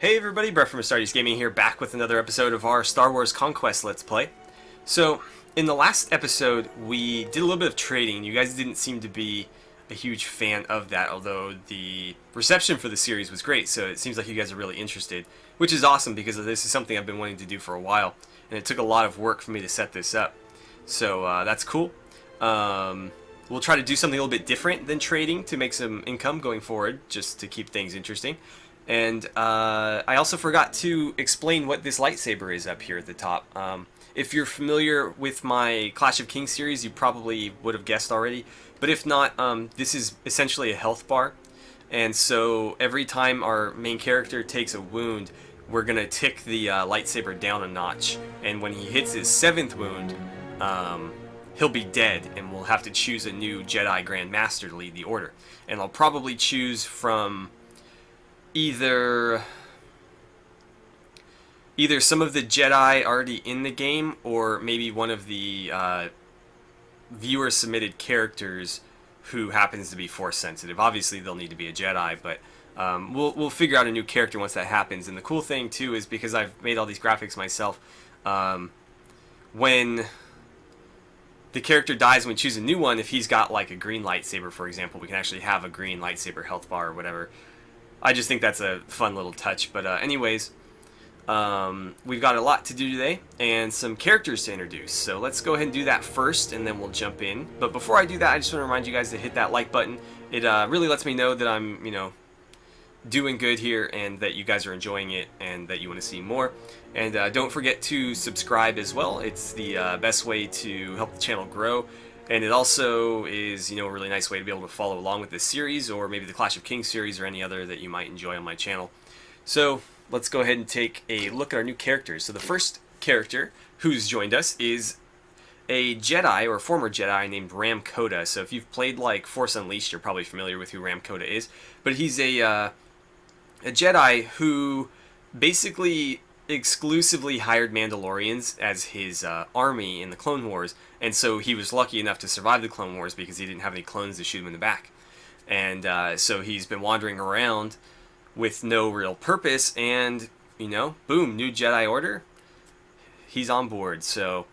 Hey everybody, Brett from AstartesGaming here, back with another episode of our Star Wars Conquest Let's Play. So, in the last episode, we did a little bit of trading. You guys didn't seem to be a huge fan of that, although the reception for the series was great, so it seems like you guys are really interested, which is awesome because this is something I've been wanting to do for a while, and it took a lot of work for me to set this up. So, that's cool. We'll try to do something a little bit different than trading to make some income going forward, just to keep things interesting. And I also forgot to explain what this lightsaber is up here at the top. If you're familiar with my Clash of Kings series, you probably would have guessed already. But if not, this is essentially a health bar. And so every time our main character takes a wound, we're going to tick the lightsaber down a notch. And when he hits his 7th wound, he'll be dead, and we'll have to choose a new Jedi Grand Master to lead the Order. And I'll probably choose from either some of the Jedi already in the game, or maybe one of the viewer submitted characters who happens to be Force sensitive. Obviously they'll need to be a Jedi, but we'll figure out a new character once that happens. And the cool thing too is, because I've made all these graphics myself, when the character dies and we choose a new one, if he's got like a green lightsaber, for example, we can actually have a green lightsaber health bar or whatever. I just think that's a fun little touch. But anyways, we've got a lot to do today and some characters to introduce. So let's go ahead and do that first, and then we'll jump in. But before I do that, I just want to remind you guys to hit that like button. It really lets me know that I'm, doing good here, and that you guys are enjoying it, and that you want to see more. And don't forget to subscribe as well. It's the best way to help the channel grow. And it also is, a really nice way to be able to follow along with this series, or maybe the Clash of Kings series, or any other that you might enjoy on my channel. So let's go ahead and take a look at our new characters. So the first character who's joined us is a Jedi, or a former Jedi, named Ram Koda. So if you've played like Force Unleashed, you're probably familiar with who Ram Koda is. But he's a Jedi who basically exclusively hired Mandalorians as his army in the Clone Wars, and so he was lucky enough to survive the Clone Wars because he didn't have any clones to shoot him in the back. And so he's been wandering around with no real purpose, and boom, new Jedi Order, he's on board. So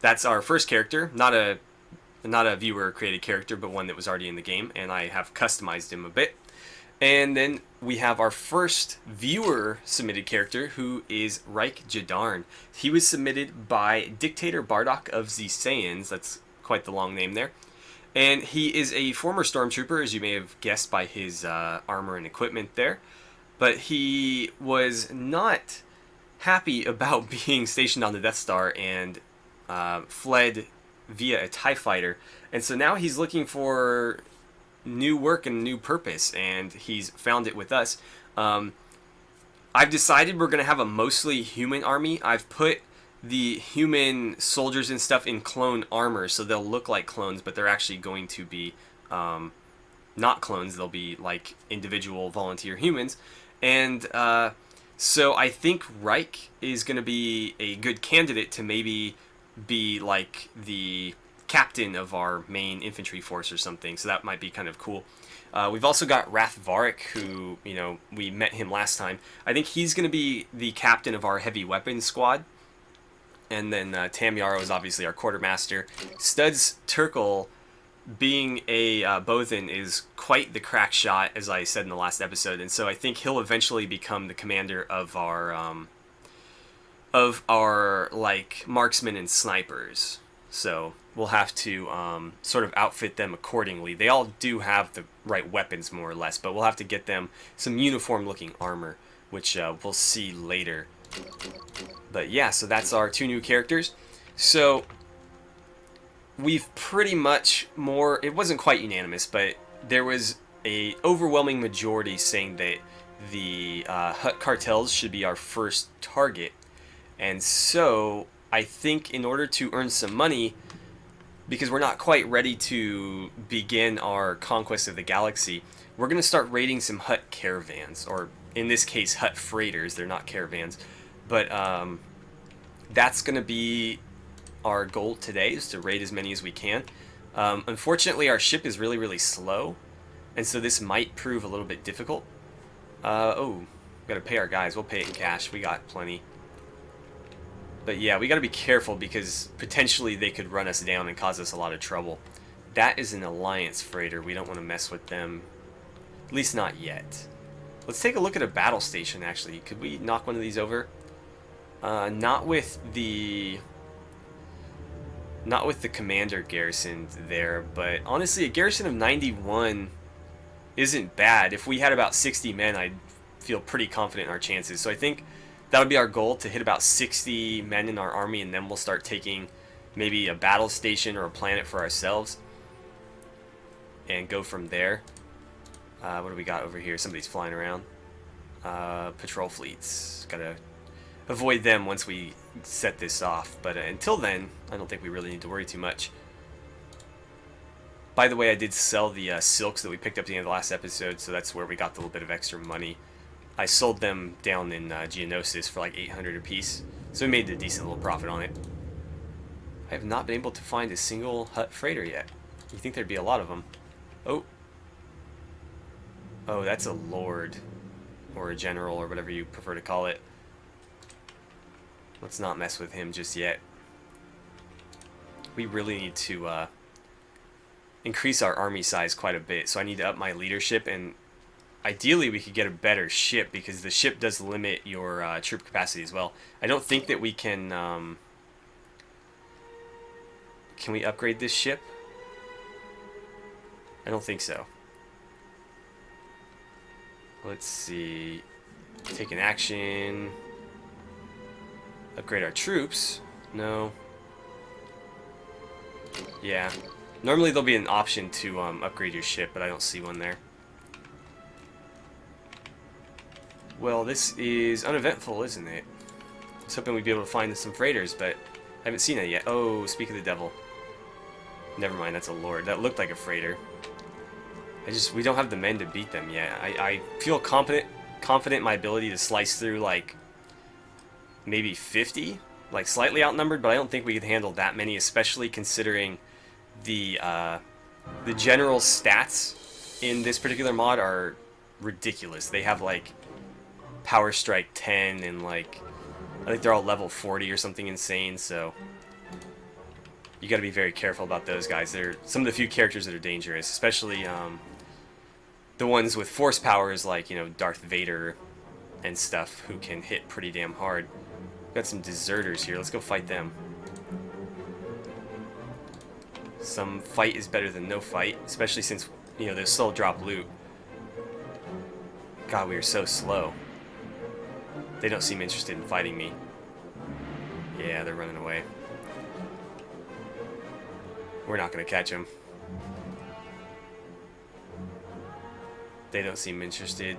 that's our first character, not a viewer created character, but one that was already in the game, and I have customized him a bit. And then we have our first viewer submitted character, who is Reich Jadarn. He was submitted by Dictator Bardock of the Saiyans. That's quite the long name there. And he is a former stormtrooper, as you may have guessed by his armor and equipment there. But he was not happy about being stationed on the Death Star, and fled via a TIE fighter. And so now he's looking for new work and new purpose, and he's found it with us. I've decided we're going to have a mostly human army. I've put the human soldiers and stuff in clone armor, so they'll look like clones, but they're actually going to be not clones. They'll be like individual volunteer humans. And so I think Reich is going to be a good candidate to maybe be like the captain of our main infantry force or something, so that might be kind of cool. We've also got Rath Varric, who, we met him last time. I think he's going to be the captain of our heavy weapons squad. And then Tam Yarrow is obviously our quartermaster. Studs Terkel, being a Bothan, is quite the crack shot, as I said in the last episode, and so I think he'll eventually become the commander of our like marksmen and snipers. So we'll have to sort of outfit them accordingly. They all do have the right weapons, more or less, but we'll have to get them some uniform-looking armor, which we'll see later. But yeah, so that's our two new characters. So we've pretty much it wasn't quite unanimous, but there was a overwhelming majority saying that the Hutt cartels should be our first target. And so I think in order to earn some money, because we're not quite ready to begin our conquest of the galaxy, we're going to start raiding some Hutt caravans, or in this case Hutt freighters. They're not caravans, but that's going to be our goal today, is to raid as many as we can. Unfortunately, our ship is really, really slow, and so this might prove a little bit difficult. Oh, Got to pay our guys. We'll pay it in cash. We got plenty. But yeah, we got to be careful because potentially they could run us down and cause us a lot of trouble. That is an alliance freighter. We don't want to mess with them. At least not yet. Let's take a look at a battle station, actually. Could we knock one of these over? Not with the commander garrison there, but honestly, a garrison of 91 isn't bad. If we had about 60 men, I'd feel pretty confident in our chances. So I think that would be our goal, to hit about 60 men in our army, and then we'll start taking maybe a battle station or a planet for ourselves and go from there. What do we got over here? Somebody's flying around. Patrol fleets. Gotta avoid them once we set this off. But until then, I don't think we really need to worry too much. By the way, I did sell the silks that we picked up at the end of the last episode, so that's where we got the little bit of extra money. I sold them down in Geonosis for like 800 a piece, so we made a decent little profit on it. I have not been able to find a single Hut freighter yet. You think there'd be a lot of them. Oh. Oh, that's a lord. Or a general, or whatever you prefer to call it. Let's not mess with him just yet. We really need to increase our army size quite a bit, so I need to up my leadership, and ideally we could get a better ship, because the ship does limit your troop capacity as well. I don't think that we can... can we upgrade this ship? I don't think so. Let's see. Take an action. Upgrade our troops. No. Yeah. Normally there'll be an option to upgrade your ship, but I don't see one there. Well, this is uneventful, isn't it? I was hoping we'd be able to find some freighters, but I haven't seen it yet. Oh, speak of the devil. Never mind, that's a lord. That looked like a freighter. We don't have the men to beat them yet. I feel confident in my ability to slice through, like, maybe 50? Like, slightly outnumbered, but I don't think we could handle that many, especially considering the general stats in this particular mod are ridiculous. They have, like, Power Strike 10 and, like, I think they're all level 40 or something insane, so you gotta be very careful about those guys. They're some of the few characters that are dangerous, especially the ones with force powers like, you know, Darth Vader and stuff, who can hit pretty damn hard. Got some deserters here. Let's go fight them. Some fight is better than no fight, especially since, you know, they'll still drop loot. God, we are so slow. They don't seem interested in fighting me. Yeah, they're running away. We're not going to catch them. They don't seem interested.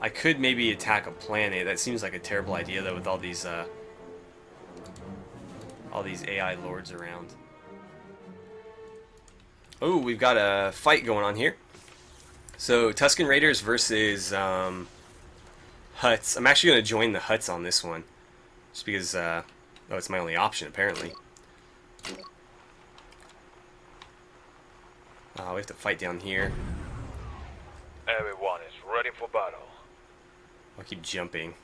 I could maybe attack a planet. That seems like a terrible idea, though, with all these AI lords around. Oh, we've got a fight going on here. So, Tusken Raiders versus Huts. I'm actually going to join the Huts on this one. Just because, oh, it's my only option, apparently. We have to fight down here. Everyone is ready for battle. I'll keep jumping.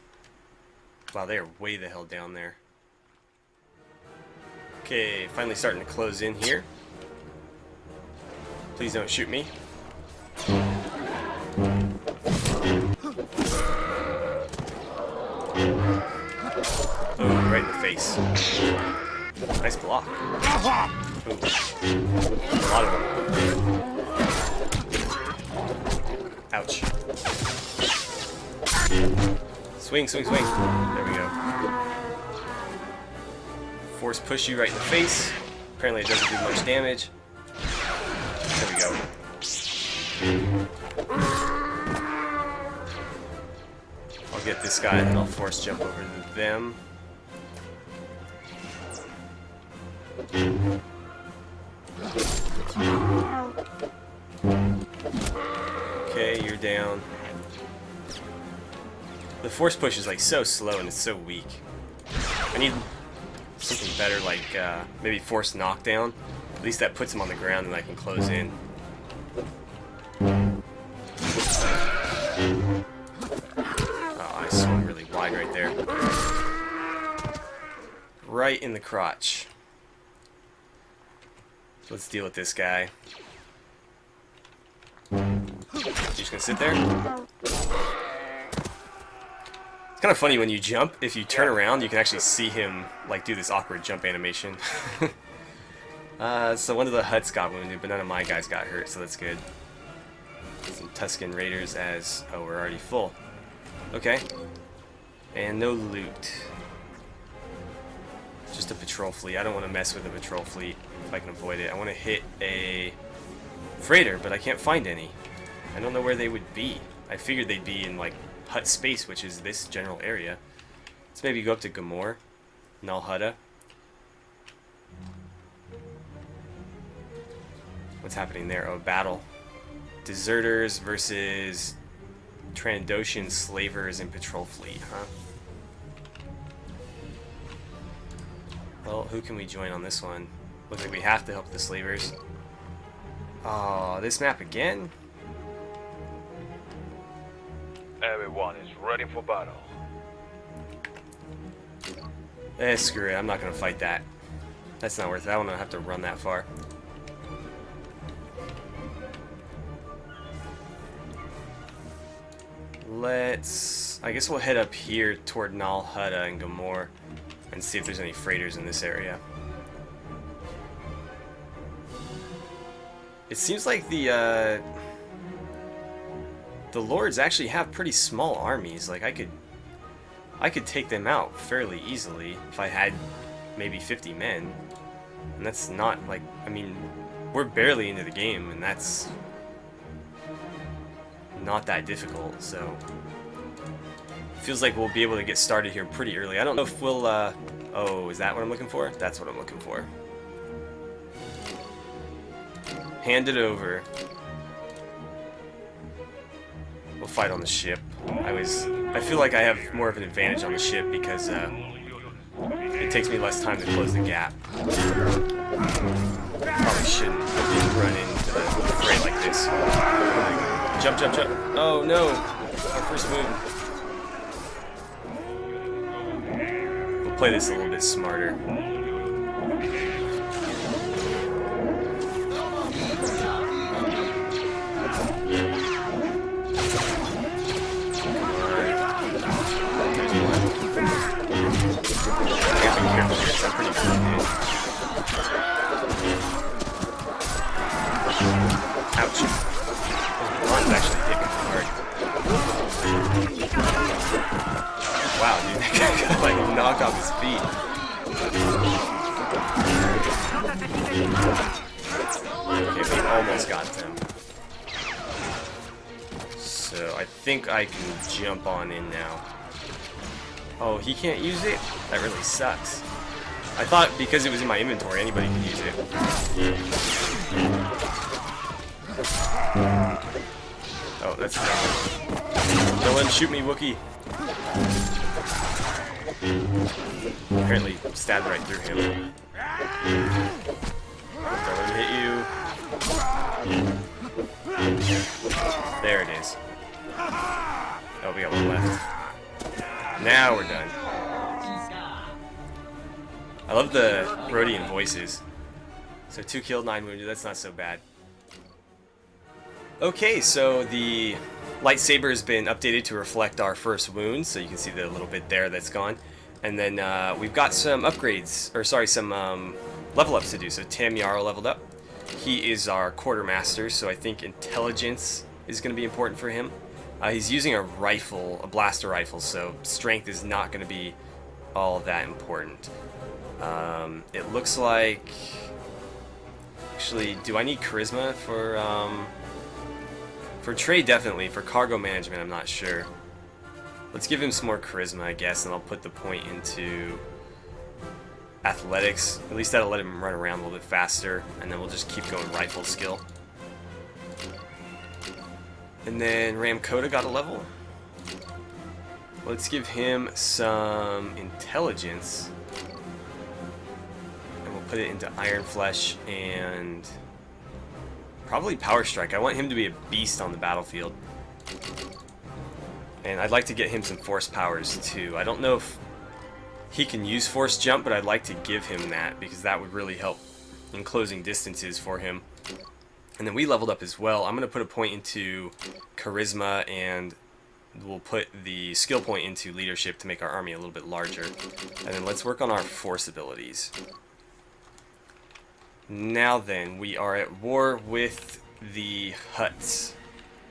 Wow, they are way the hell down there. Okay, finally starting to close in here. Please don't shoot me. Oh, right in the face. Nice block. Ooh. A lot of them. Ouch. Swing, swing, swing. There we go. Force push you right in the face. Apparently it doesn't do much damage. There we go. I'll get this guy and then I'll force jump over to them. Okay, you're down. The force push is like so slow and it's so weak. I need something better, like maybe force knockdown. At least that puts him on the ground and I can close in. right in the crotch. Let's deal with this guy. Just gonna sit there. It's kind of funny when you jump, if you turn around, you can actually see him like do this awkward jump animation. So one of the huts got wounded, but none of my guys got hurt, so that's good. Some Tuscan Raiders as... oh, we're already full. Okay. And no loot. Just a patrol fleet. I don't want to mess with a patrol fleet if I can avoid it. I want to hit a freighter, but I can't find any. I don't know where they would be. I figured they'd be in like hut space, which is this general area. Let's maybe go up to Gamor, Nal Hutta. What's happening there? Oh, battle. Deserters versus Trandoshan slavers and patrol fleet, huh? Well, who can we join on this one? Looks like we have to help the slavers. Oh, this map again? Everyone is ready for battle. Screw it. I'm not going to fight that. That's not worth it. I don't have to run that far. I guess we'll head up here toward Nal Hutta and Gamor and see if there's any freighters in this area. It seems like the lords actually have pretty small armies. Like I could take them out fairly easily if I had maybe 50 men. And that's not like, I mean, we're barely into the game and that's not that difficult, so feels like we'll be able to get started here pretty early. I don't know if we'll oh, is that what I'm looking for? That's what I'm looking for. Hand it over. We'll fight on the ship. I feel like I have more of an advantage on the ship because it takes me less time to close the gap. Probably shouldn't run into the fray like this. Jump, jump, jump. Oh no! Our first move. We'll play this a little bit smarter. I'm pretty good, dude. Ouch. Ron's actually hit me hard. Wow, dude, that guy got like knocked off his feet. Okay, we almost got them. So I think I can jump on in now. Oh, he can't use it? That really sucks. I thought because it was in my inventory, anybody could use it. Oh, that's dumb. Don't let him shoot me, Wookiee. Apparently stabbed right through him. Don't let him hit you. There it is. Oh, we got one left. Now we're done. I love the Rhodian voices. So 2 killed, 9 wounded, that's not so bad. Okay, so the lightsaber has been updated to reflect our first wound, so you can see the little bit there that's gone. And then we've got some upgrades, or sorry, some level ups to do. So Tam Yarrow leveled up. He is our quartermaster, so I think intelligence is going to be important for him. He's using a rifle, a blaster rifle, so strength is not going to be all that important. It looks like... Actually, do I need charisma for trade? Definitely. For cargo management, I'm not sure. Let's give him some more charisma, I guess, and I'll put the point into athletics. At least that'll let him run around a little bit faster, and then we'll just keep going rifle skill. And then Ramkota got a level. Let's give him some intelligence. And we'll put it into Iron Flesh and probably Power Strike. I want him to be a beast on the battlefield. And I'd like to get him some Force Powers too. I don't know if He can use force jump, but I'd like to give him that because that would really help in closing distances for him. And then we leveled up as well. I'm going to put a point into charisma, and we'll put the skill point into leadership to make our army a little bit larger. And then let's work on our force abilities. Now then, we are at war with the Hutts.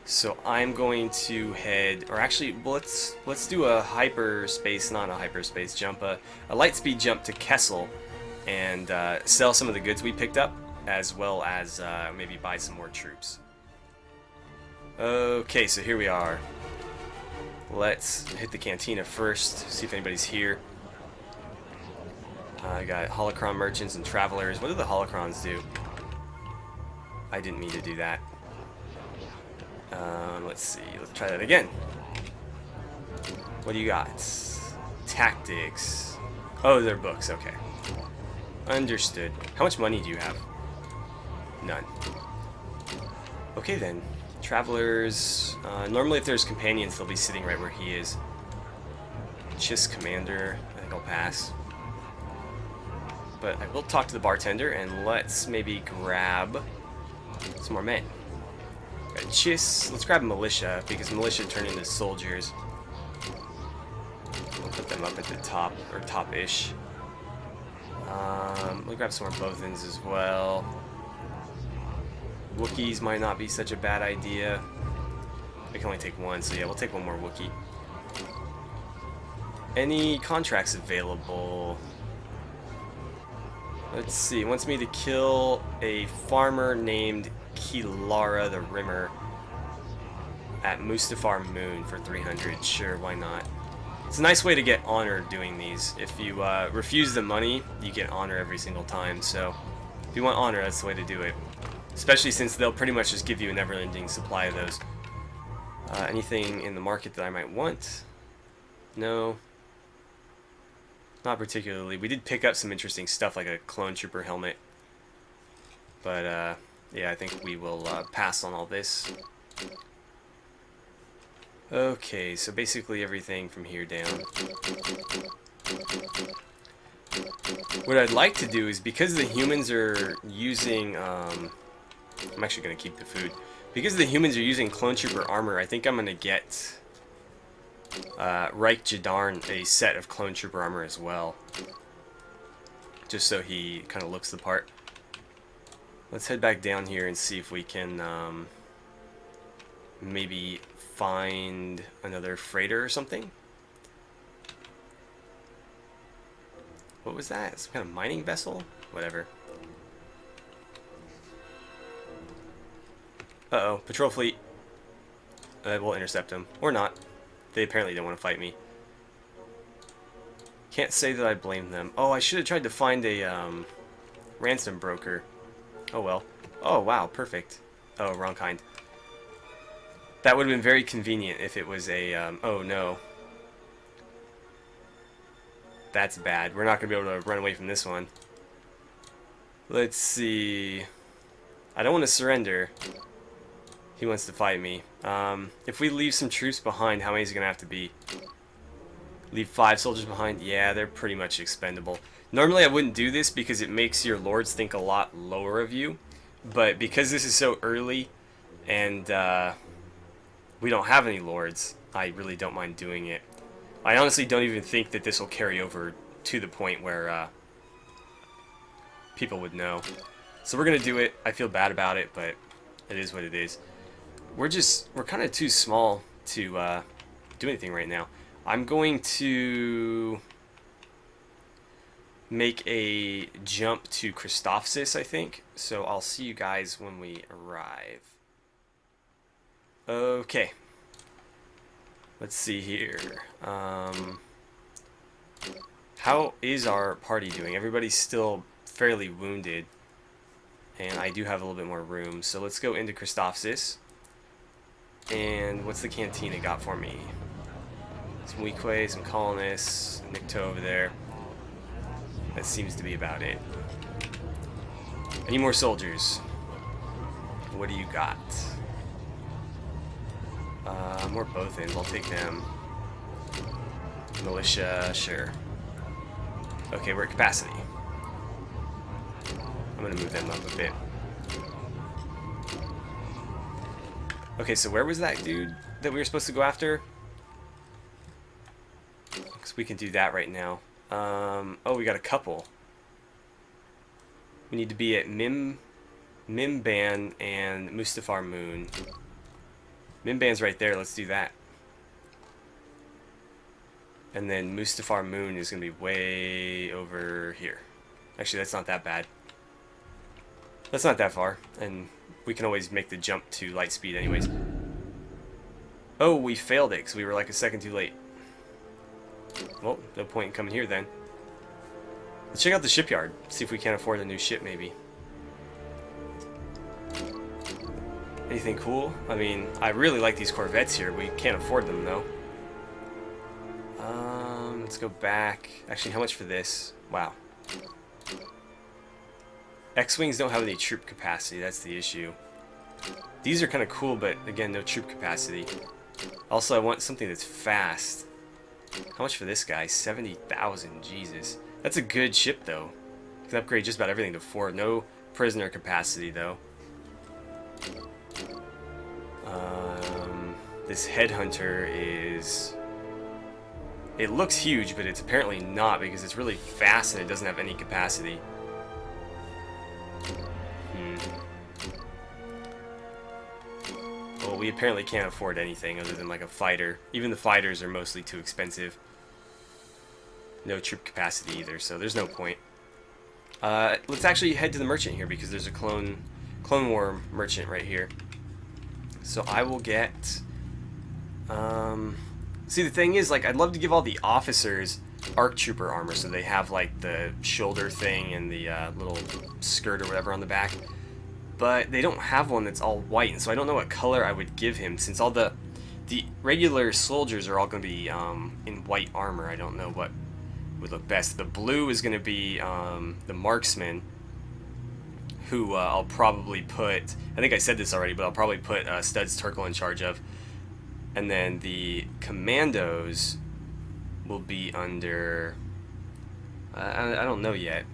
So I'm going to head, or actually, let's do a hyperspace, not a hyperspace jump, a light speed jump to Kessel, and sell some of the goods we picked up, as well as maybe buy some more troops. Okay, so here we are. Let's hit the cantina first, see if anybody's here. I got holocron merchants and travelers. What do the holocrons do? I didn't mean to do that. Let's see. Let's try that again. What do you got? Tactics. Oh, they're books. Okay. Understood. How much money do you have? None. Okay then. Travelers. Normally if there's companions, they'll be sitting right where he is. Chiss commander. I think I'll pass. But I will talk to the bartender, and let's maybe grab some more men. Got Chiss. Let's grab militia, because militia turn into soldiers. We'll put them up at the top, or top-ish. We'll grab some more Bothans as well. Wookiees might not be such a bad idea. We can only take one, so yeah, we'll take one more Wookiee. Any contracts available? Let's see, it wants me to kill a farmer named Kilara the Rimmer at Mustafar Moon for 300. Sure, why not? It's a nice way to get honor doing these. If you refuse the money, you get honor every single time. So if you want honor, that's the way to do it. Especially since they'll pretty much just give you a never-ending supply of those. Anything in the market that I might want? No. Not particularly. We did pick up some interesting stuff like a clone trooper helmet. But yeah, I think we will pass on all this. Okay, so basically everything from here down. What I'd like to do is, because the humans are using... I'm actually going to keep the food. Because the humans are using clone trooper armor, I think I'm going to get Reich Jadarn a set of clone trooper armor as well. Just so he kind of looks the part. Let's head back down here and see if we can maybe find another freighter or something. What was that? Some kind of mining vessel? Whatever. Uh-oh, patrol fleet. We'll intercept them. Or not. They apparently don't want to fight me. Can't say that I blame them. Oh, I should have tried to find a ransom broker. Oh well. Oh wow, perfect. Oh, wrong kind. That would have been very convenient if it was a, oh no. That's bad. We're not going to be able to run away from this one. Let's see. I don't want to surrender. He wants to fight me. If we leave some troops behind, how many is it going to have to be? Leave 5 soldiers behind? Yeah, they're pretty much expendable. Normally I wouldn't do this because it makes your lords think a lot lower of you. But because this is so early and we don't have any lords, I really don't mind doing it. I honestly don't even think that this will carry over to the point where people would know. So we're going to do it. I feel bad about it, but it is what it is. We're kind of too small to do anything right now. I'm going to make a jump to Christophsis, I think. So I'll see you guys when we arrive. Okay. Let's see here. How is our party doing? Everybody's still fairly wounded. And I do have a little bit more room. So let's go into Christophsis. And what's the cantina got for me? Some Weequay, some colonists, Nikto over there. That seems to be about it. I need more soldiers. What do you got? More Bothans, I'll take them. Militia, sure. Okay, we're at capacity. I'm gonna move them up a bit. Okay, so where was that dude that we were supposed to go after? Because we can do that right now. Oh, we got a couple. We need to be at Mimban and Mustafar Moon. Mimban's right there. Let's do that. And then Mustafar Moon is going to be way over here. Actually, that's not that bad. That's not that far. And we can always make the jump to light speed anyways. Oh, we failed it because we were like a second too late. Well, no point in coming here then. Let's check out the shipyard. See if we can't afford a new ship maybe. Anything cool? I mean, I really like these Corvettes here. We can't afford them though. Let's go back. Actually, how much for this? Wow. X-Wings don't have any troop capacity. That's the issue. These are kind of cool, but again, no troop capacity. Also, I want something that's fast. How much for this guy? 70,000. Jesus. That's a good ship, though. You can upgrade just about everything to 4. No prisoner capacity, though. This headhunter is... It looks huge, but it's apparently not because it's really fast and it doesn't have any capacity. Well, we apparently can't afford anything other than like a fighter. Even the fighters are mostly too expensive. No troop capacity either, so there's no point. Let's actually head to the merchant here because there's a Clone War merchant right here. So I will get... see, the thing is, like, I'd love to give all the officers ARC Trooper armor so they have, like, the shoulder thing and the little skirt or whatever on the back. But they don't have one that's all white, and so I don't know what color I would give him since all the regular soldiers are all going to be in white armor. I don't know what would look best. The blue is going to be the marksman, who I'll probably put... I think I said this already, but I'll probably put Studs Terkel in charge of. And then the commandos will be under... I don't know yet.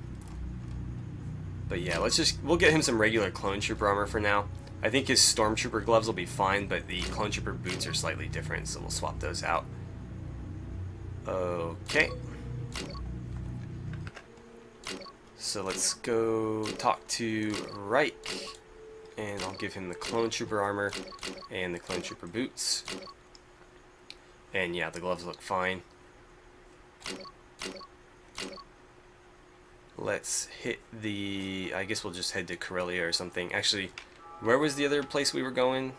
But yeah, we'll get him some regular Clone Trooper armor for now. I think his Stormtrooper gloves will be fine, but the Clone Trooper boots are slightly different, so we'll swap those out. Okay. So let's go talk to Reich, and I'll give him the Clone Trooper armor and the Clone Trooper boots. And yeah, the gloves look fine. Let's hit the... I guess we'll just head to Corellia or something. Actually, where was the other place we were going?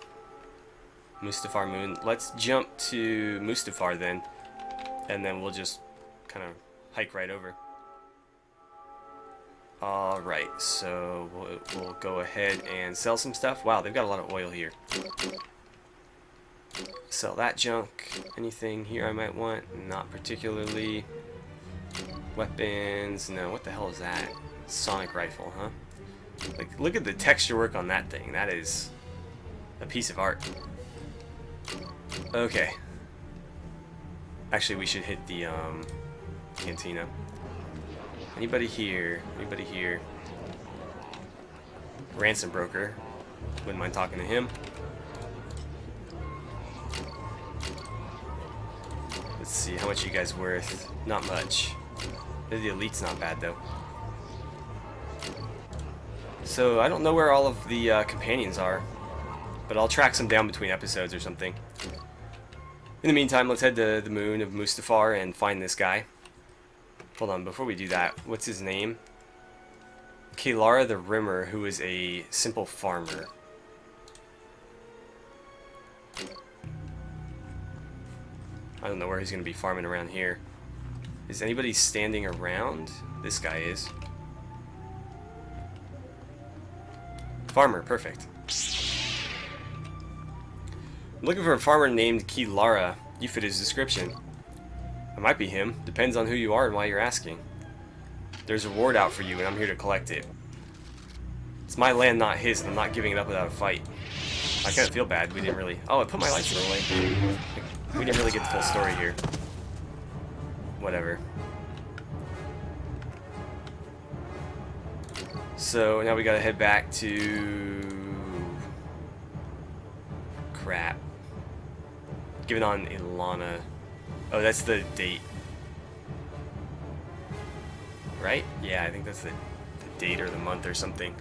Mustafar Moon. Let's jump to Mustafar then. And then we'll just kind of hike right over. Alright, so we'll go ahead and sell some stuff. Wow, they've got a lot of oil here. Sell that junk. Anything here I might want? Not particularly. Weapons. No, what the hell is that? Sonic rifle, huh? Like, look at the texture work on that thing. That is a piece of art. Okay. Actually, we should hit the cantina. Anybody here? Anybody here? Ransom broker. Wouldn't mind talking to him. Let's see, how much are you guys worth? Not much. The elite's not bad though. So I don't know where all of the companions are, but I'll track some down between episodes or something. In the meantime, let's head to the moon of Mustafar and find this guy. Hold on, before we do that, what's his name? Kalara the Rimmer, who is a simple farmer. I don't know where he's going to be farming around here. Is anybody standing around? This guy is. Farmer, perfect. I'm looking for a farmer named Kilara. You fit his description. It might be him. Depends on who you are and why you're asking. There's a reward out for you, and I'm here to collect it. It's my land, not his, and I'm not giving it up without a fight. I kind of feel bad. We didn't really... Oh, I put my lightsaber away. We didn't really get the full story here. Whatever. So now we gotta head back to... Crap. Give it on Ilana. Oh, that's the date. Right? Yeah, I think that's the date or the month or something.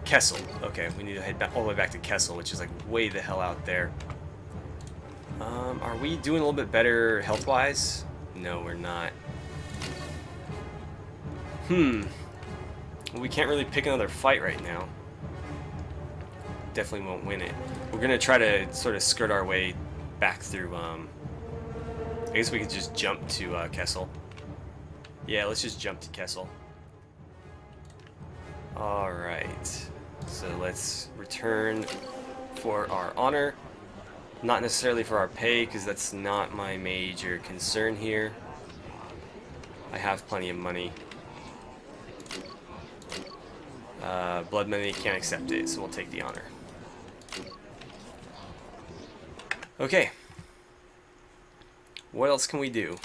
Kessel. Okay, we need to head back, all the way back to Kessel, which is like way the hell out there. Are we doing a little bit better health-wise? No, we're not. Well, we can't really pick another fight right now. Definitely won't win it. We're gonna try to sort of skirt our way back through, I guess we could just jump to Kessel. Yeah, let's just jump to Kessel. Alright. So let's return for our honor. Not necessarily for our pay, because that's not my major concern here. I have plenty of money. Blood money can't accept it, so we'll take the honor. Okay. What else can we do?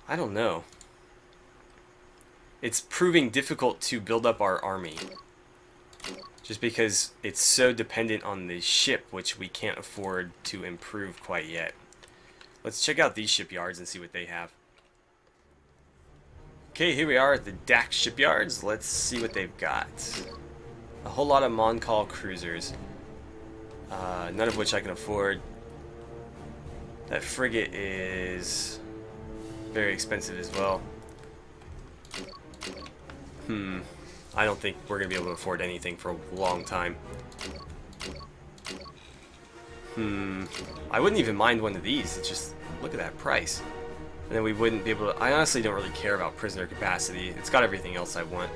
I don't know. It's proving difficult to build up our army. Just because it's so dependent on the ship, which we can't afford to improve quite yet. Let's check out these shipyards and see what they have. Okay, here we are at the Dax shipyards. Let's see what they've got. A whole lot of Moncall cruisers. None of which I can afford. That frigate is very expensive as well. I don't think we're going to be able to afford anything for a long time. I wouldn't even mind one of these. It's just, look at that price. And then we wouldn't be able to... I honestly don't really care about prisoner capacity. It's got everything else I want.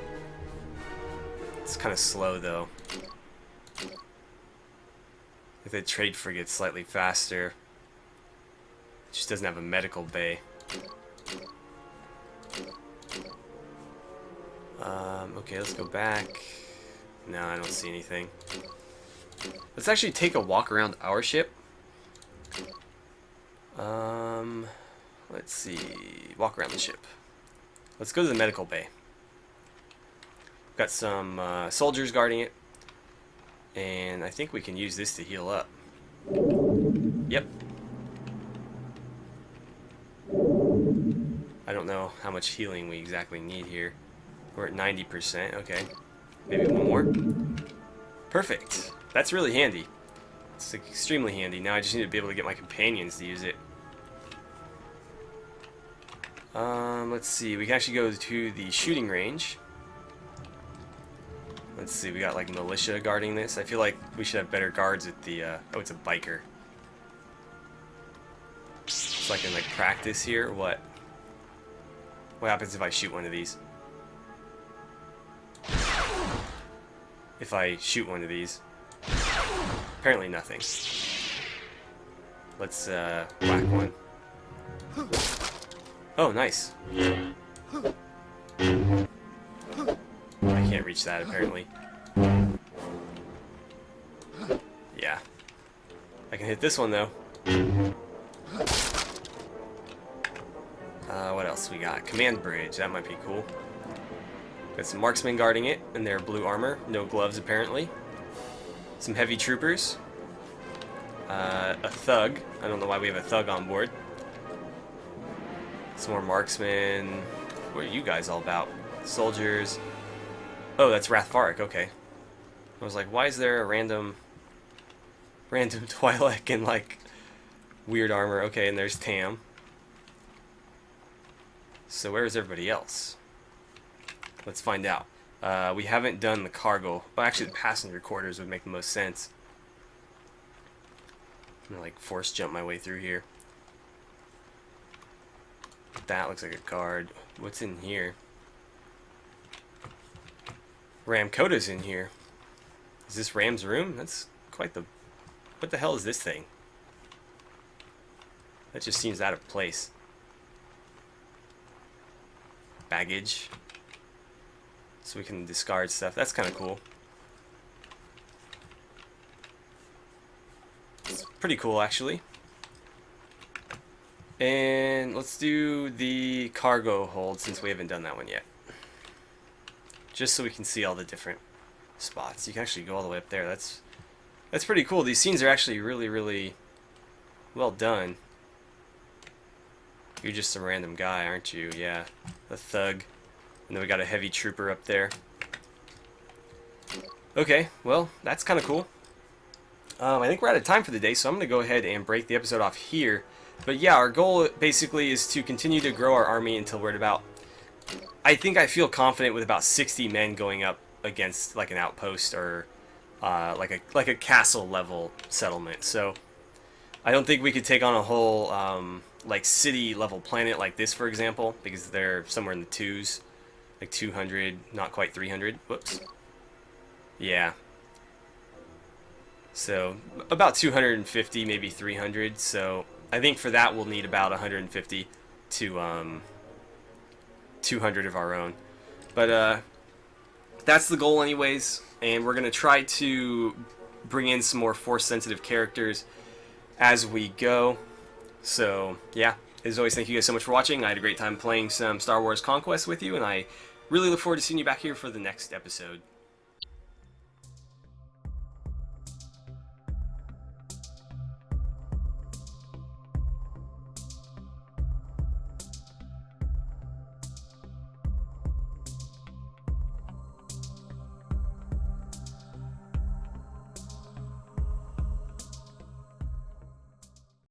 It's kind of slow, though. If the trade frigate's slightly faster. It just doesn't have a medical bay. Okay, let's go back. No, I don't see anything. Let's actually take a walk around our ship. Let's see. Walk around the ship. Let's go to the medical bay. Got some soldiers guarding it. And I think we can use this to heal up. Yep. I don't know how much healing we exactly need here. We're at 90%, okay. Maybe one more. Perfect. That's really handy. It's extremely handy. Now I just need to be able to get my companions to use it. Let's see. We can actually go to the shooting range. Let's see. We got like militia guarding this. I feel like we should have better guards at the... oh, it's a biker. So I can like practice here or what? What happens if I shoot one of these? If I shoot one of these. Apparently nothing. Let's whack one. Oh, nice. I can't reach that apparently. Yeah. I can hit this one though. What else we got? Command bridge. That might be cool. Got some marksmen guarding it in their blue armor. No gloves, apparently. Some heavy troopers. A thug. I don't know why we have a thug on board. Some more marksmen. What are you guys all about? Soldiers. Oh, that's Rathvarek. Okay. I was like, why is there a random Twi'lek in, like, weird armor? Okay, and there's Tam. So where is everybody else? Let's find out. We haven't done the cargo. Well, actually, the passenger quarters would make the most sense. I'm gonna like force jump my way through here. That looks like a guard. What's in here? Ram Koda's in here. Is this Ram's room? That's quite the... What the hell is this thing? That just seems out of place. Baggage. So we can discard stuff. That's kind of cool. It's pretty cool, actually. And let's do the cargo hold since we haven't done that one yet. Just so we can see all the different spots. You can actually go all the way up there. That's pretty cool. These scenes are actually really, really well done. You're just some random guy, aren't you? Yeah, a thug. And then we got a heavy trooper up there. Okay, well, that's kind of cool. I think we're out of time for the day, so I'm going to go ahead and break the episode off here. But yeah, our goal basically is to continue to grow our army until we're at about... I think I feel confident with about 60 men going up against like an outpost or like a castle level settlement. So I don't think we could take on a whole like city level planet like this, for example, because they're somewhere in the twos, like 200, not quite 300. Whoops. Yeah. So about 250, maybe 300. So I think for that we'll need about 150 to 200 of our own. But that's the goal anyways, and we're going to try to bring in some more force-sensitive characters as we go. So, yeah, as always, thank you guys so much for watching. I had a great time playing some Star Wars Conquest with you, and I really look forward to seeing you back here for the next episode.